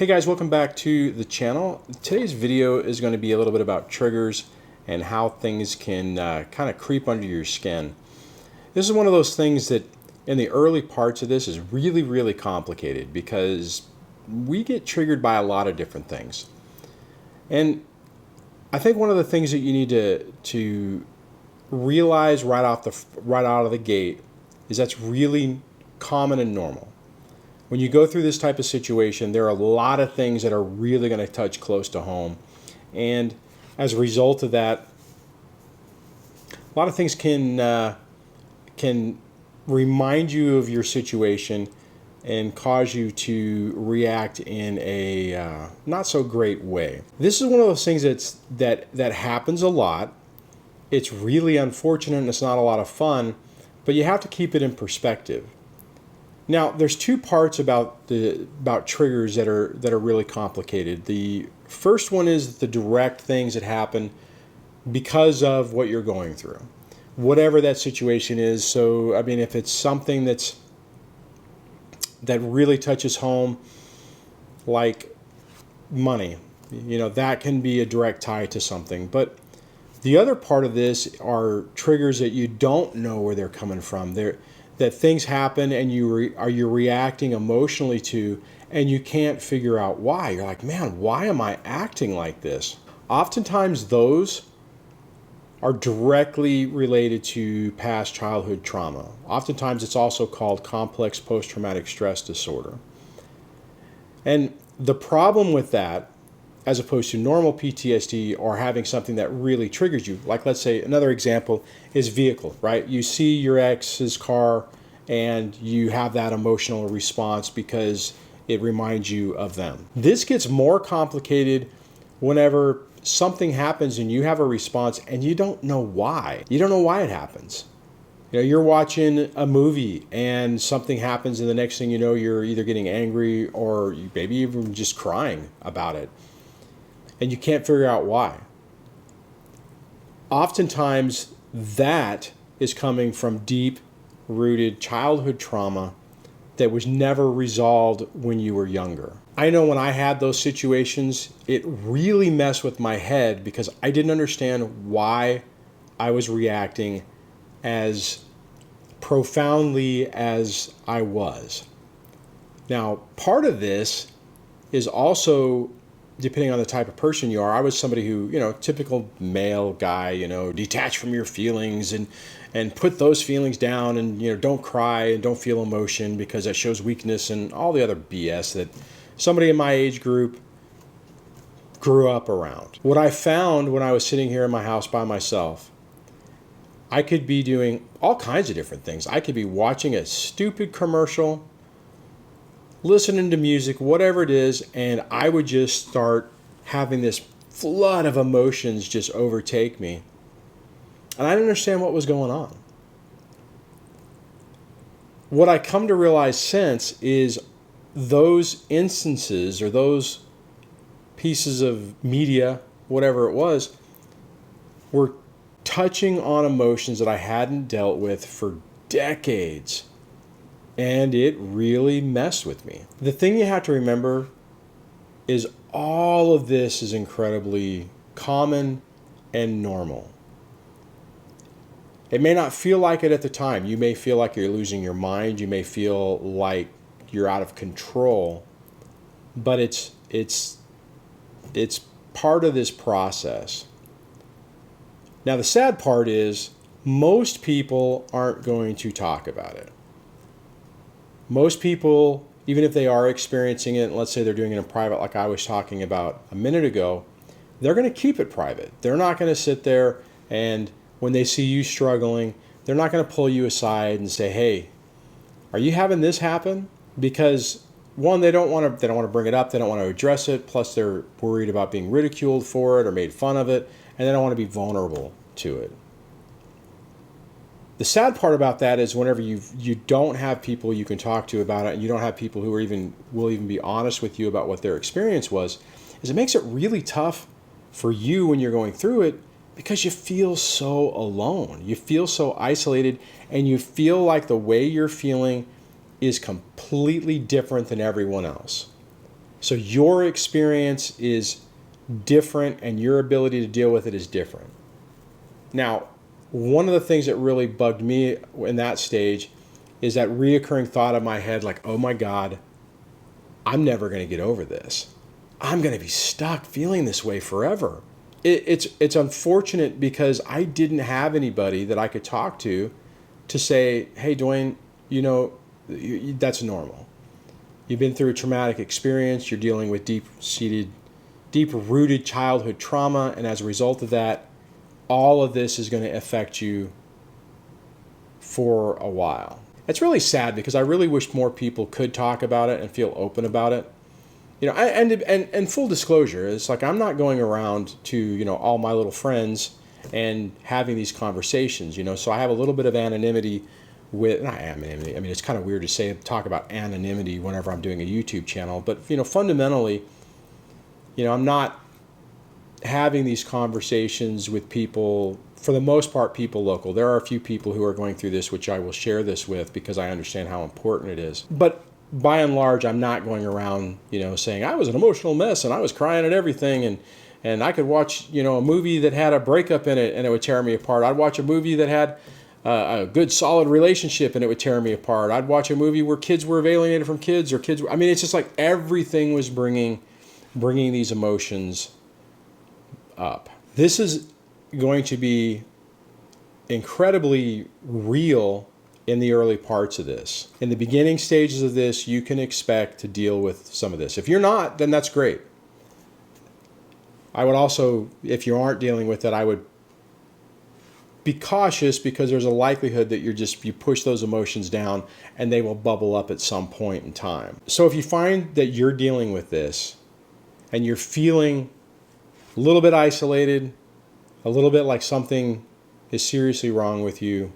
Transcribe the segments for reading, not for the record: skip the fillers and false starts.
Hey guys, welcome back to the channel. Today's video is going to be a little bit about triggers and how things can kind of creep under your skin. This is one of those things that in the early parts of this is really complicated because we get triggered by a lot of different things. And I think one of the things that you need to realize right out of the gate is that's really common and normal. When you go through this type of situation, there are a lot of things that are really going to touch close to home. And as a result of that, a lot of things can remind you of your situation and cause you to react in a not so great way. This is one of those things that happens a lot. It's really unfortunate and it's not a lot of fun, but you have to keep it in perspective. Now, there's two parts about triggers that are really complicated. The first one is the direct things that happen because of what you're going through, whatever that situation is. So, I mean, if it's something that really touches home, like money, that can be a direct tie to something. But the other part of this are triggers that you don't know where they're coming from. That things happen and you're reacting emotionally to, and you can't figure out why. You're like, man, why am I acting like this? Oftentimes those are directly related to past childhood trauma. Oftentimes it's also called complex post-traumatic stress disorder. And the problem with that, as opposed to normal PTSD or having something that really triggers you, like let's say another example is vehicle, right? You see your ex's car and you have that emotional response because it reminds you of them. This gets more complicated whenever something happens and you have a response and you don't know why. You don't know why it happens. You're watching a movie and something happens and the next thing you know, you're either getting angry or maybe even just crying about it. And you can't figure out why. Oftentimes, that is coming from deep-rooted childhood trauma that was never resolved when you were younger. I know when I had those situations, it really messed with my head because I didn't understand why I was reacting as profoundly as I was. Now, part of this is also depending on the type of person you are. I was somebody who, typical male guy, detach from your feelings and put those feelings down and, don't cry and don't feel emotion because that shows weakness and all the other BS that somebody in my age group grew up around. What I found when I was sitting here in my house by myself, I could be doing all kinds of different things. I could be watching a stupid commercial, listening to music, whatever it is, and I would just start having this flood of emotions just overtake me. And I didn't understand what was going on. What I come to realize since is those instances or those pieces of media, whatever it was, were touching on emotions that I hadn't dealt with for decades. And it really messed with me. The thing you have to remember is all of this is incredibly common and normal. It may not feel like it at the time. You may feel like you're losing your mind. You may feel like you're out of control. But it's part of this process. Now, the sad part is most people aren't going to talk about it. Most people, even if they are experiencing it, let's say they're doing it in private like I was talking about a minute ago, they're going to keep it private. They're not going to sit there and when they see you struggling, they're not going to pull you aside and say, hey, are you having this happen? Because one, they don't want to bring it up, they don't want to address it, plus they're worried about being ridiculed for it or made fun of it, and they don't want to be vulnerable to it. The sad part about that is whenever you don't have people you can talk to about it, and you don't have people who will even be honest with you about what their experience was, is it makes it really tough for you when you're going through it because you feel so alone. You feel so isolated, and you feel like the way you're feeling is completely different than everyone else. So your experience is different and your ability to deal with it is different. Now, one of the things that really bugged me in that stage is that reoccurring thought in my head, like, oh my God, I'm never going to get over this. I'm going to be stuck feeling this way forever. It's unfortunate because I didn't have anybody that I could talk to say, hey, Duane, that's normal. You've been through a traumatic experience. You're dealing with deep-rooted childhood trauma. And as a result of that, all of this is going to affect you for a while. It's really sad because I really wish more people could talk about it and feel open about it. And full disclosure, it's like I'm not going around to, all my little friends and having these conversations, so I have a little bit of anonymity not anonymity. I mean, it's kind of weird to talk about anonymity whenever I'm doing a YouTube channel, but, fundamentally, I'm not having these conversations with people, for the most part, people local. There are a few people who are going through this, which I will share this with because I understand how important it is. But by and large, I'm not going around, saying I was an emotional mess and I was crying at everything and I could watch, a movie that had a breakup in it and it would tear me apart. I'd watch a movie that had a good, solid relationship and it would tear me apart. I'd watch a movie where kids were alienated from kids it's just like everything was bringing these emotions up. This is going to be incredibly real in the early parts of this. In the beginning stages of this, you can expect to deal with some of this. If you're not, then that's great. I would also, if you aren't dealing with it, I would be cautious because there's a likelihood that you push those emotions down and they will bubble up at some point in time. So if you find that you're dealing with this and you're feeling a little bit isolated, a little bit like something is seriously wrong with you,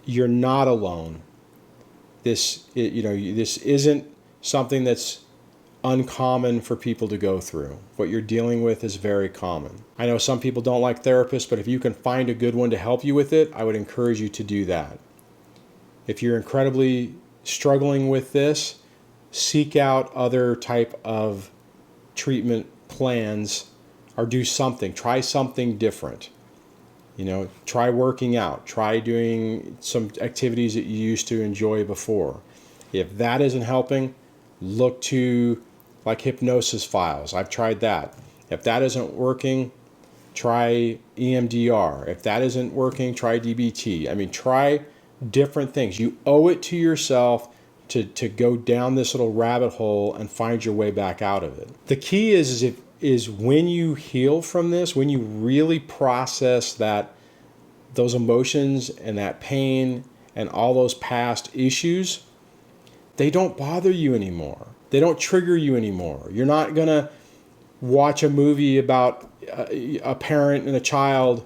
you're not alone. This isn't something that's uncommon for people to go through. What you're dealing with is very common. I know some people don't like therapists, but if you can find a good one to help you with it, I would encourage you to do that. If you're incredibly struggling with this, seek out other type of treatment plans or do something. Try something different. Try working out. Try doing some activities that you used to enjoy before. If that isn't helping, look to like hypnosis files. I've tried that. If that isn't working, try EMDR. If that isn't working, try DBT. Try different things. You owe it to yourself to go down this little rabbit hole and find your way back out of it. The key is when you heal from this, when you really process those emotions and that pain and all those past issues, they don't bother you anymore. They don't trigger you anymore. You're not going to watch a movie about a parent and a child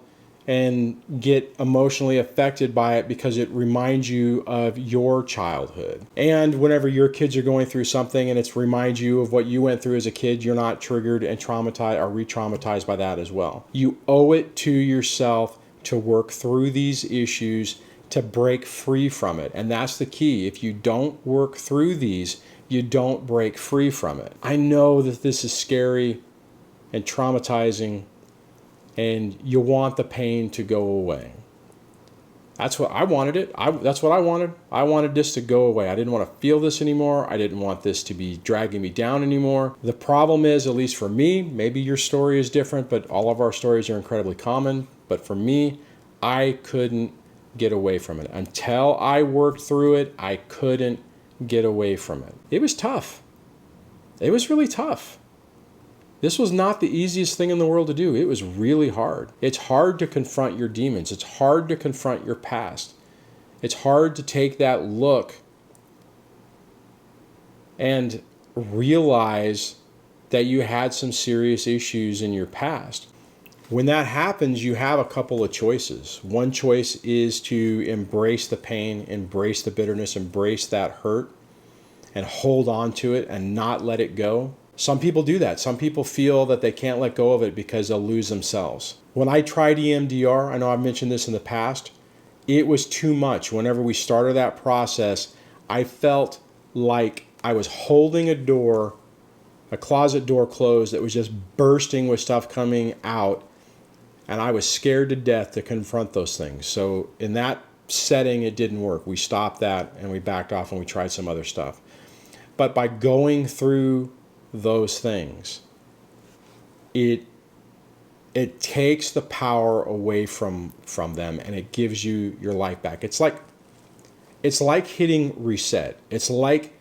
and get emotionally affected by it because it reminds you of your childhood. And whenever your kids are going through something and it reminds you of what you went through as a kid, you're not triggered and traumatized or re-traumatized by that as well. You owe it to yourself to work through these issues, to break free from it. And that's the key. If you don't work through these, you don't break free from it. I know that this is scary and traumatizing, and you want the pain to go away. That's what I wanted. That's what I wanted. I wanted this to go away. I didn't want to feel this anymore. I didn't want this to be dragging me down anymore. The problem is, at least for me, maybe your story is different, but all of our stories are incredibly common. But for me, I couldn't get away from it. Until I worked through it, I couldn't get away from it. It was tough. It was really tough. This was not the easiest thing in the world to do. It was really hard. It's hard to confront your demons. It's hard to confront your past. It's hard to take that look and realize that you had some serious issues in your past. When that happens, you have a couple of choices. One choice is to embrace the pain, embrace the bitterness, embrace that hurt, and hold on to it and not let it go. Some people do that. Some people feel that they can't let go of it because they'll lose themselves. When I tried EMDR, I know I've mentioned this in the past, it was too much. Whenever we started that process, I felt like I was holding a door a closet door closed that was just bursting with stuff coming out, and I was scared to death to confront those things. So in that setting, it didn't work. We stopped that and we backed off and we tried some other stuff. But by going through those things, it takes the power away from them, and it gives you your life back. It's like hitting reset. It's like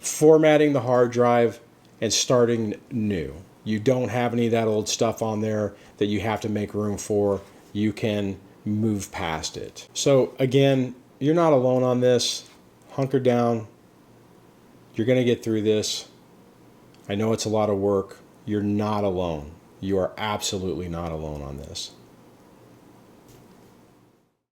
formatting the hard drive and starting new. You don't have any of that old stuff on there that you have to make room for. You can move past it. So again, you're not alone on this. Hunker down. You're going to get through this. I know it's a lot of work. You're not alone. You are absolutely not alone on this.